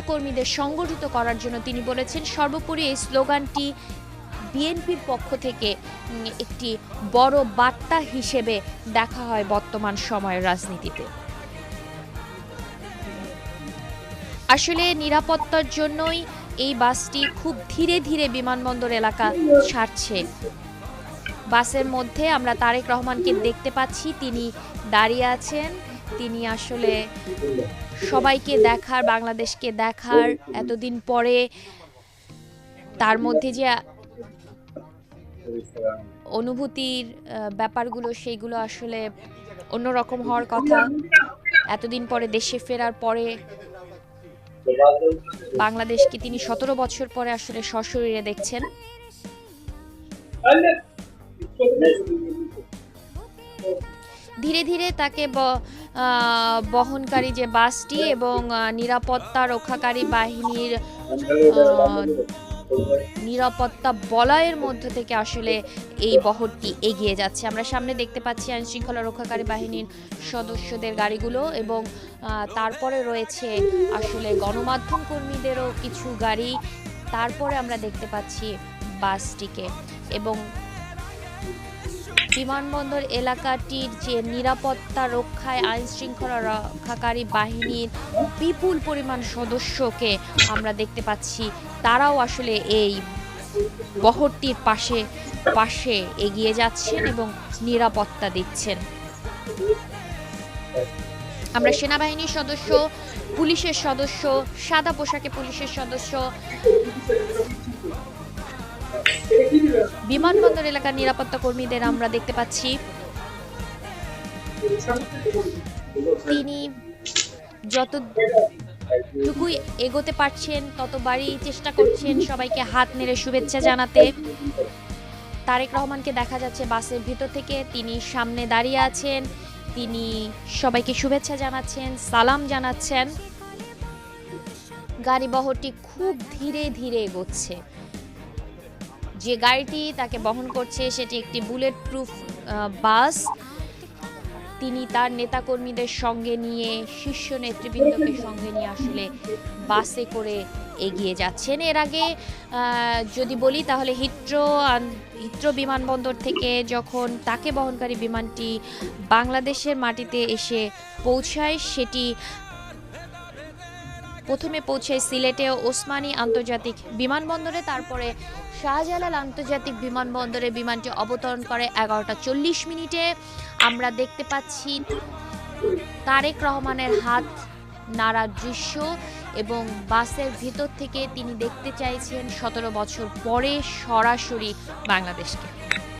কর্মীদের সংগঠিত করার জন্য তিনি বলেছেন, সর্বোপরি এই স্লোগানটি বিএনপির পক্ষ থেকে একটি বড় বার্তা হিসেবে দেখা হয় বর্তমান সময়ের রাজনীতিতে। আসলে নিরাপত্তার জন্যই এই বাসটি খুব ধীরে ধীরে বিমানবন্দর এলাকা ছাড়ছে। বাসের মধ্যে আমরা তারেক রহমানকে দেখতে পাচ্ছি, তিনি দাঁড়িয়ে আছেন। তিনি আসলে সবাইকে দেখার, বাংলাদেশকে দেখার, এতদিন পরে তার মধ্যে যে অনুভূতির ব্যাপারগুলো, সেইগুলো আসলে অন্যরকম হওয়ার কথা। এতদিন পরে দেশে ফেরার পরে বাংলাদেশকে তিনি 17 বছর পরে আসলে সশরীরে দেখছেন। ধীরে ধীরে তাকে বহনকারী যে বাসটি এবং নিরাপত্তা রক্ষাকারী বাহিনীর নিরাপত্তা বলয়ের মধ্য থেকে আসলে এই বহরটি এগিয়ে যাচ্ছে। আমরা সামনে দেখতে পাচ্ছি আইন শৃঙ্খলা রক্ষাকারী বাহিনীর সদস্যদের গাড়িগুলো, এবং তারপরে রয়েছে আসলে গণমাধ্যম কর্মীদেরও কিছু গাড়ি। তারপরে আমরা দেখতে পাচ্ছি বাসটিকে, এবং বিমানবন্দর এলাকাটির যে নিরাপত্তা রক্ষায় আইন শৃঙ্খলা রক্ষাকারী বাহিনীর বিপুল পরিমাণ সদস্যকে আমরা দেখতে পাচ্ছি। তারাও আসলে এই বহরটির পাশে পাশে এগিয়ে যাচ্ছেন এবং নিরাপত্তা দিচ্ছেন। আমরা সেনাবাহিনীর সদস্য, পুলিশের সদস্য, সাদা পোশাকে পুলিশের সদস্য, বিমানবন্দর এলাকার নিরাপত্তা কর্মীদের আমরা দেখতে পাচ্ছি। তিনি যতটুকুই এগোতে পারছেন ততবারই চেষ্টা করছেন সবাইকে হাত নেড়ে শুভেচ্ছা জানাতে। তারেক রহমানকে দেখা যাচ্ছে বাসের ভিতর থেকে, তিনি সামনে দাঁড়িয়ে আছেন, তিনি সবাইকে শুভেচ্ছা জানাচ্ছেন, সালাম জানাচ্ছেন। গাড়ি বহরটি খুব ধীরে ধীরে এগোচ্ছে। যে গাড়িটি তাকে বহন করছে সেটি একটি বুলেট প্রুফ বাস। তিনি তার নেতাকর্মীদের সঙ্গে নিয়ে, শীর্ষ নেতৃবৃন্দকে সঙ্গে নিয়ে আসলে বাসে করে এগিয়ে যাচ্ছেন। এর আগে যদি বলি তাহলে হিথ্রো বিমানবন্দর থেকে যখন তাকে বহনকারী বিমানটি বাংলাদেশের মাটিতে এসে পৌঁছায়, সেটি প্রথমে পৌঁছায় সিলেটে ওসমানী আন্তর্জাতিক বিমানবন্দরে, তারপরে শাহজালাল আন্তর্জাতিক বিমানবন্দরে বিমানটি অবতরণ করে 11টা 40 মিনিটে। আমরা দেখতে পাচ্ছি তারেক রহমানের হাত নাড়ার দৃশ্য, এবং বাসের ভিতর থেকে তিনি দেখতে চাইছেন 17 বছর পরে সরাসরি বাংলাদেশকে।